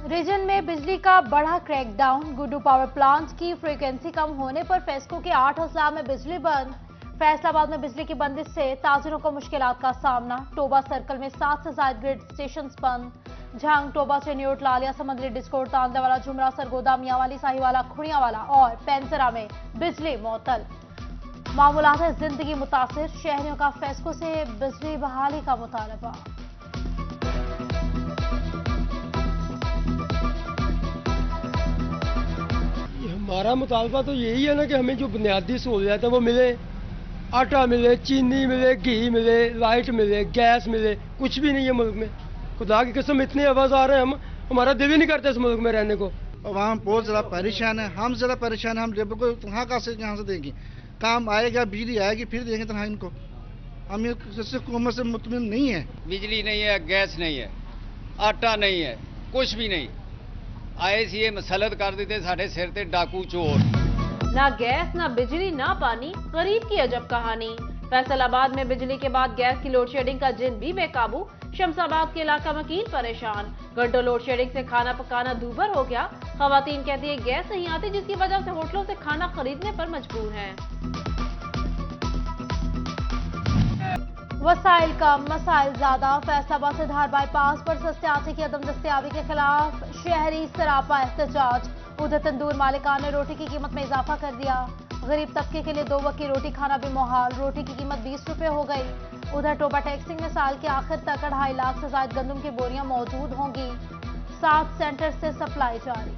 Reason में बिजली का बड़ा क्रैकडाउन। गुड्डू पावर प्लांट की फ्रीक्वेंसी कम होने पर फेस्को के 8 अजला में बिजली बंद। फैसलाबाद में बिजली की बंदिश से ताजिरों को मुश्किलात का सामना। टोबा सर्कल में 7 से ज्यादा ग्रिड स्टेशन बंद। झांग, टोबा, चेन्योट, लालिया, समंदरी, डिस्कोट, तांदावाला, जुमरा, सरगोदा, मियांवाली, साहिवाला, खुड़ियावाला और पेंसरा में बिजली मुअत्तल। मामूलात है जिंदगी मुतासिर। शहरियों का फेस्को से बिजली बहाली का मुतालबा। हमारा मुतालबा तो यही है ना कि हमें जो बुनियादी सहूलियत है वो मिले। आटा मिले, चीनी मिले, घी मिले, लाइट मिले, गैस मिले। कुछ भी नहीं है मुल्क में। खुदा की कसम इतने आवाज आ रहे हैं, हमारा दिल ही नहीं करता इस मुल्क में रहने को। वहाँ बहुत ज़्यादा परेशान है, हम ज़्यादा परेशान है। हम लेबर को कहाँ से देंगे? काम आएगा, बिजली आएगी, फिर देंगे तनहा इनको। हम ये हुकूमत से मुतमिन नहीं है। बिजली नहीं है, गैस नहीं है, आटा नहीं है, कुछ भी नहीं। आए सी ये मसलत कर देते साढ़े सिर ते डाकू चोर। ना गैस, ना बिजली, ना पानी, गरीब की अजब कहानी। फैसलाबाद में बिजली के बाद गैस की लोड शेडिंग का जिन भी बेकाबू। शमसाबाद के इलाका मकीन परेशान। घंटों लोड शेडिंग से खाना पकाना दूभर हो गया। खवातीन कहती है गैस नहीं आती, जिसकी वजह से होटलों से खाना खरीदने पर मजबूर हैं। वसाइल कम, मसाइल ज्यादा। फैसलाबाद से धार बाईपास पर सस्ते आटे की अदम दस्तियाबी के खिलाफ शहरी सरापा एहतजाज। उधर तंदूर मालिकान ने रोटी की कीमत में इजाफा कर दिया। गरीब तबके के लिए 2 वक्त की रोटी खाना भी मुहाल। रोटी की कीमत 20 रुपए हो गई। उधर टोबा टैक्सिंग में साल के आखिर तक 2.5 लाख से ज्यादा गंदम की बोरियां मौजूद होंगी। 7 सेंटर से सप्लाई जारी।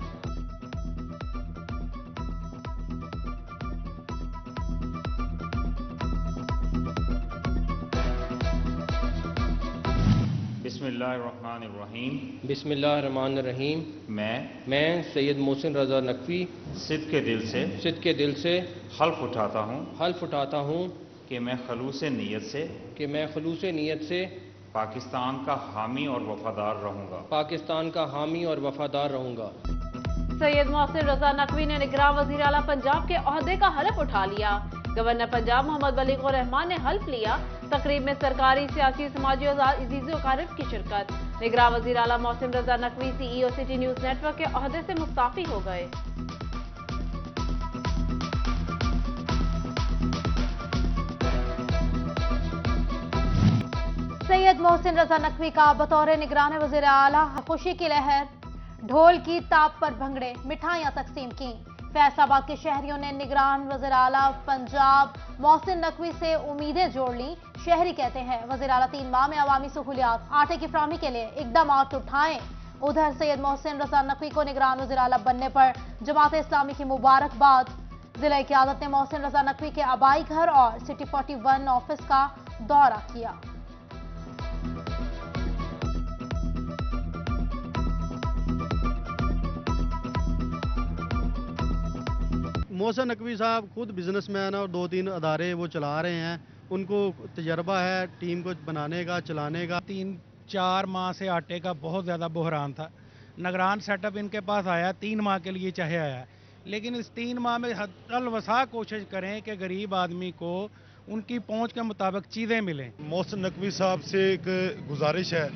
बिस्मिल्लाहिर्रहमानिर्रहीम। बिस्मिल्लाहिर्रहमानिर्रहीम। मैं सैयद मोहसिन रजा नकवी सिद्ध के दिल से हल्फ उठाता हूँ कि मैं खलूस नीयत से पाकिस्तान का हामी और वफादार रहूँगा। सैयद मोहसिन रजा नकवी ने निगरान वजीर आला पंजाब के ओहदे का हल्फ उठा लिया। गवर्नर पंजाब मोहम्मद बलीगुर रहमान ने हल्फ लिया। तकरीब में सरकारी, सियासी, समाजी और अजीज़ अकारिब की शिरकत। निगरान वजीर आला Mohsin Raza Naqvi CEO City News Network के ओहदे से मुस्ताफी हो गए। सैयद मोहसिन रजा नकवी का बतौर निगरान वज़ीर आला खुशी की लहर। ढोल की ताप पर भंगड़े, मिठाइयां तकसीम की। फैसलाबाद के शहरियों ने निगरान वज़ीर आला पंजाब मोहसिन नकवी से उम्मीदें जोड़ ली। शहरी कहते हैं वज़ीर आला 3 माह में अवामी सहूलियात, आटे की फराहमी के लिए इकदामात उठाएं। उधर सैयद मोहसिन रजा नकवी को निगरान वज़ीर आला बनने पर जमात इस्लामी की मुबारकबाद। जिला क़यादत ने मोहसिन रजा नकवी के आबाई घर और सिटी 41 ऑफिस का दौरा किया। मोहसिन नकवी साहब खुद बिजनेसमैन है और 2-3 अदारे वो चला रहे हैं। उनको तजर्बा है टीम को बनाने का, चलाने का। 3-4 माह से आटे का बहुत ज़्यादा बहरान था। निगरान सेटअप इनके पास आया, 3 माह के लिए चाहे आया, लेकिन इस 3 माह में हद वसा कोशिश करें कि गरीब आदमी को उनकी पहुंच के मुताबिक चीज़ें मिलें। मोहसिन नकवी साहब से एक गुजारिश है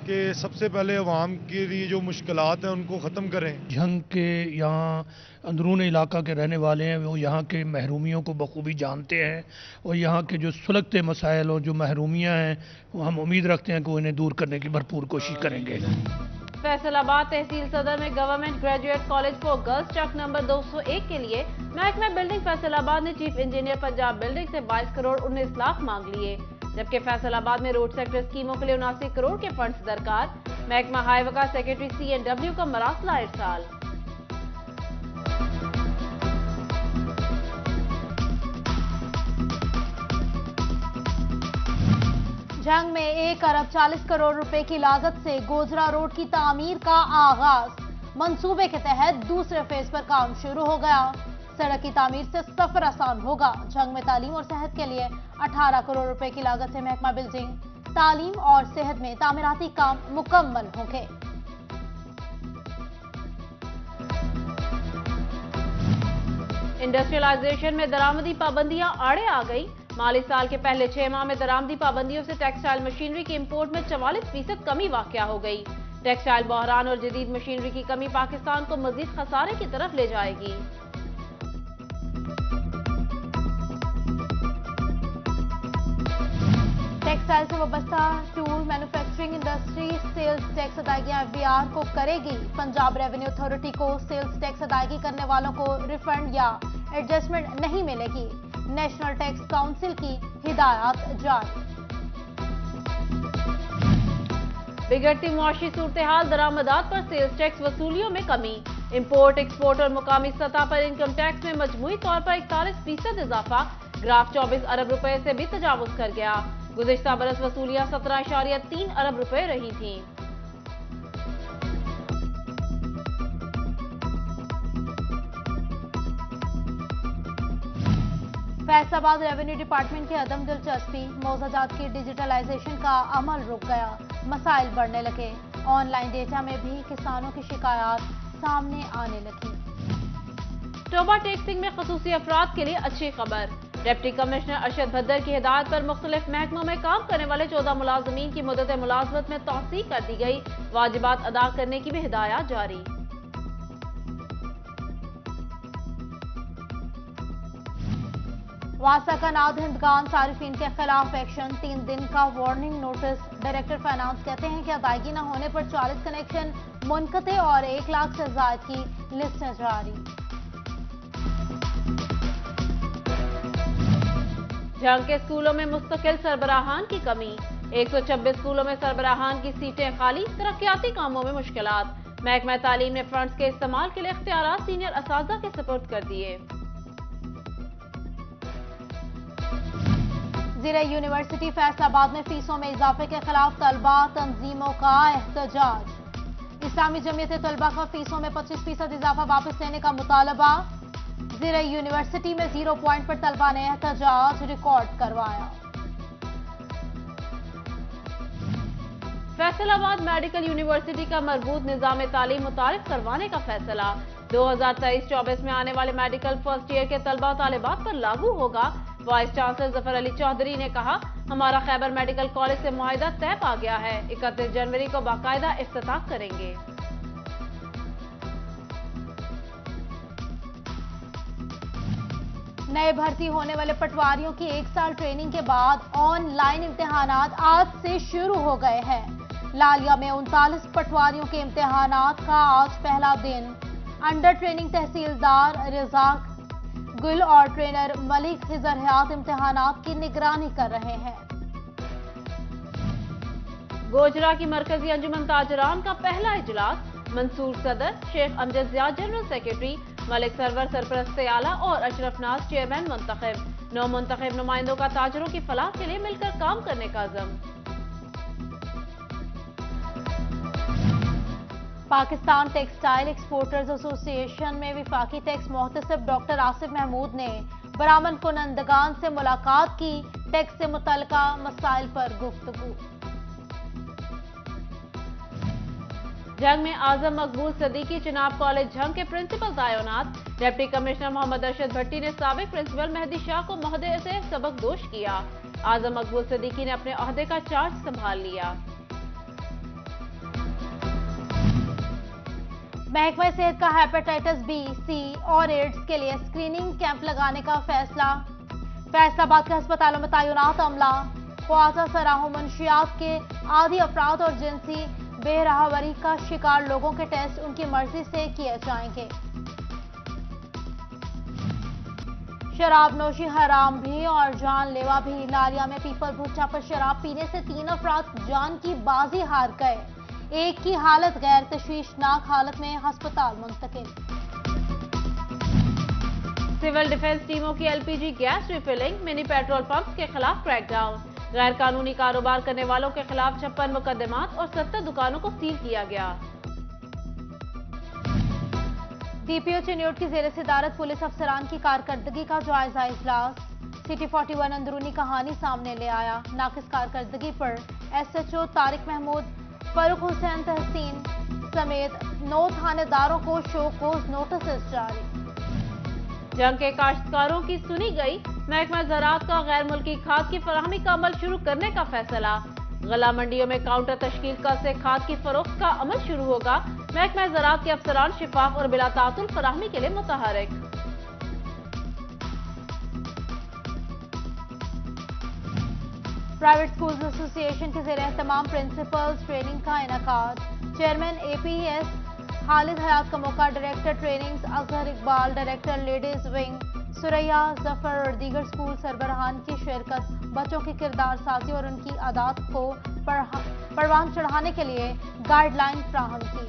कि सबसे पहले अवाम के लिए जो मुश्किलात हैं उनको ख़त्म करें। झंग के यहाँ अंदरून इलाका के रहने वाले हैं, वो यहाँ के महरूमियों को बखूबी जानते हैं और यहाँ के जो सुलगते मसाइल और जो महरूमियाँ हैं वो हम उम्मीद रखते हैं कि वो इन्हें दूर करने की भरपूर कोशिश करेंगे। फैसलाबाद तहसील सदर में गवर्नमेंट ग्रेजुएट कॉलेज को गर्ल्स ट्रक नंबर 201 के लिए महकमा बिल्डिंग फैसलाबाद ने चीफ इंजीनियर पंजाब बिल्डिंग से 22 करोड़ 19 लाख मांग लिए। जबकि फैसलाबाद में रोड सेक्टर स्कीमों के लिए 79 करोड़ के फंड्स दरकार। महकमा हाईवे का सेक्रेटरी CNW का मरासला इरसाल। जंग में 1 अरब 40 करोड़ रुपए की लागत से गोजरा रोड की तामीर का आगाज। मंसूबे के तहत दूसरे फेज पर काम शुरू हो गया। सड़क की तामीर से सफर आसान होगा। जंग में तालीम और सेहत के लिए 18 करोड़ रुपए की लागत से महकमा बिल्डिंग, तालीम और सेहत में तामीराती काम मुकम्मल होंगे। इंडस्ट्रियलाइजेशन में दरामदी पाबंदियां आड़े आ गई। माली साल के पहले 6 माह में दरामदी पाबंदियों से टेक्सटाइल मशीनरी की इंपोर्ट में 44% कमी वाकया हो गई। टेक्सटाइल बहरान और जदीद मशीनरी की कमी पाकिस्तान को मजीद खसारे की तरफ ले जाएगी। टेक्सटाइल से वाबस्ता tool manufacturing industry sales tax अदायगियां एफबीआर को करेगी। पंजाब रेवेन्यू अथॉरिटी को सेल्स टैक्स अदायगी करने वालों को रिफंड या एडजस्टमेंट नहीं मिलेगी। नेशनल टैक्स काउंसिल की हिदायत जारी। बिगड़ती मुआशी सूरत-ए-हाल, दरामदात पर सेल्स टैक्स वसूलियों में कमी। इंपोर्ट, एक्सपोर्ट और मुकामी सतह पर इनकम टैक्स में मजमूई तौर पर 41% इजाफा। ग्राफ 24 अरब रुपए से भी तजावुज कर गया। गुज़िश्ता बरस वसूलियां 17.3 अरब रुपए रही थीं। फैसलाबाद रेवेन्यू डिपार्टमेंट की अदम दिलचस्पी, मौज़ाजात की डिजिटलाइजेशन का अमल रुक गया, मसाइल बढ़ने लगे। ऑनलाइन डेटा में भी किसानों की शिकायत सामने आने लगी। टोबा टैक्सिंग में खसूसी अफराद के लिए अच्छी खबर। डिप्टी कमिश्नर अरशद भद्दर की हिदायत पर मुख्तलिफ महकमों में काम करने वाले 14 मुलाजमीन की मुद्दत मुलाजमत में तौसीह कर दी गई। वाजिबात अदा करने की भी हिदायत जारी। वासा का नाद हिंदगान सारिफीन के खिलाफ एक्शन, 3 दिन का वार्निंग नोटिस। डायरेक्टर फाइनेंस कहते हैं कि अदायगी न होने पर 40 कनेक्शन मुनक़ते और 1 लाख से ज़ायद की लिस्टें जारी। जंग के स्कूलों में मुस्तकिल सरबराहान की कमी। 126 स्कूलों में सरबराहान की सीटें खाली, तरक्याती कामों में मुश्किलात। महकमा तालीम ने फंड्स के इस्तेमाल के लिए इख्तियारात सीनियर असातिज़ा के सुपुर्द कर दिए। ज़िला यूनिवर्सिटी फैसलाबाद में फीसों में इजाफे के खिलाफ तलबा तंजीमों का एहतजाज। इस्लामी जमीयत तलबा का फीसों में 25% इजाफा वापस लेने का मुतालबा। ज़िला यूनिवर्सिटी में 0 पॉइंट पर तलबा ने एहतजाज रिकॉर्ड करवाया। फैसलाबाद मेडिकल यूनिवर्सिटी का मरबूत निजाम तालीम मुतारिफ करवाने का फैसला। 2023-24 में आने वाले मेडिकल फर्स्ट ईयर के तलबा तालिबात पर लागू होगा। वाइस चांसलर जफर अली चौधरी ने कहा, हमारा खैबर मेडिकल कॉलेज से मुआहिदा तय पा गया है। 31 जनवरी को बाकायदा इफ्तिताह करेंगे। नए भर्ती होने वाले पटवारियों की 1 साल ट्रेनिंग के बाद ऑनलाइन इम्तिहानात आज से शुरू हो गए हैं। लालिया में 39 पटवारियों के इम्तिहानात का आज पहला दिन। अंडर ट्रेनिंग तहसीलदार रिजाक गुल और ट्रेनर मलिक खिजर हयात इम्तिहानात की निगरानी कर रहे हैं। गोजरा की मरकजी अंजुमन ताजरान का पहला इजलास। मंसूर सदर, शेख अमजद ज़िया जनरल सेक्रेटरी, मलिक सरवर सरपरस्त आला और अशरफ नाज चेयरमैन मुंतखब। 9 मुंतखब नुमाइंदों का ताजरों की फलाह के लिए मिलकर काम करने का अज़म। पाकिस्तान टेक्सटाइल एक्सपोर्टर्स एसोसिएशन में विफाकी टैक्स मोहतसिब डॉक्टर आसिफ महमूद ने बरामद कुनंदगान से मुलाकात की। टैक्स से मुतल्लिका मसाइल पर गुफ्तगू। जंग में आजम मकबूल सदीकी चिनाब कॉलेज जंग के प्रिंसिपल तैनात। डिप्टी कमिश्नर मोहम्मद अरशद भट्टी ने साबिक प्रिंसिपल मेहदी शाह को महोदय से सबकदोश किया। आजम मकबूल सदीकी ने अपने ओहदे का चार्ज संभाल लिया। महकमा सेहत का हेपेटाइटिस बी, सी और एड्स के लिए स्क्रीनिंग कैंप लगाने का फैसला। फैसलाबाद के अस्पतालों में तैनात अमला, ख्वाजा सराहो मंशियात के आदी अफराद और जिनसी बेराहवरी का शिकार लोगों के टेस्ट उनकी मर्जी से किए जाएंगे। शराब नोशी हराम भी और जानलेवा भी। लालिया में पीपल भुट्टा पर शराब पीने से 3 अफराद जान की बाजी हार गए। एक की हालत गैर तशवीशनाक हालत में अस्पताल मुंतकिल। सिविल डिफेंस टीमों की LPG gas refilling, mini petrol pumps के खिलाफ क्रैकडाउन। गैर कानूनी कारोबार करने वालों के खिलाफ 56 मुकदमात और 70 दुकानों को सील किया गया। डीपीओ चिन्योट की जेर सदारत पुलिस अफसरान की कारकर्दगी का जायजा इजलास। सिटी 41 अंदरूनी कहानी सामने ले आया। नाकिस कारकर्दगी पर एसएचओ तारिक महमूद, फरूख हुसैन तहसीन समेत 9 थानेदारों को शोकोज नोटिस जारी। जंग के काश्तकारों की सुनी गई। महकमा ज़राअत का गैर मुल्की खाद की फराहमी का अमल शुरू करने का फैसला। गला मंडियों में काउंटर तश्कील कल से खाद की फरोख्त का अमल शुरू होगा। महकमा ज़राअत के अफसरान शिफाफ और बिला तातुल फराहमी के लिए मुतहरिक। प्राइवेट स्कूल्स एसोसिएशन के ज़ेर एहतमाम प्रिंसिपल्स ट्रेनिंग का इनेकाद। चेयरमैन APS खालिद हयात का मौका, director trainings Azhar Iqbal, director ladies wing Suraiya Zafar और दीगर स्कूल सरबराहान की शिरकत। बच्चों की किरदार साजी और उनकी आदात को परवान चढ़ाने के लिए गाइडलाइन फ्राहम की।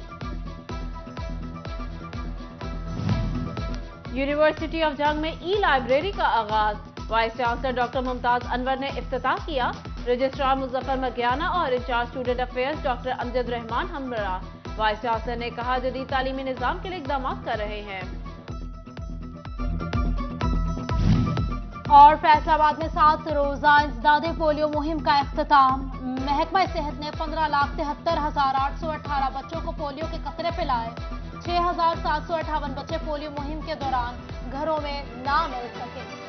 यूनिवर्सिटी ऑफ जंग में ई-लाइब्रेरी का आगाज। Vice chancellor doctor Mumtaz Anwar ने इफ्तिताह किया। रजिस्ट्रार मुजफ्फर मकियाना और incharge student affairs doctor Amjad Rehman हमरा। वाइस चांसलर ने कहा जदीद तालीमी निज़ाम के लिए इक़दाम कर रहे हैं। और फैसलाबाद में 7 रोजा इंसदादे पोलियो मुहिम का इख्तिताम। महकमा सेहत ने 15,73,818 बच्चों को पोलियो के कतरे पिलाए। 6,758 बच्चे पोलियो मुहिम के दौरान घरों में ना मिल सके।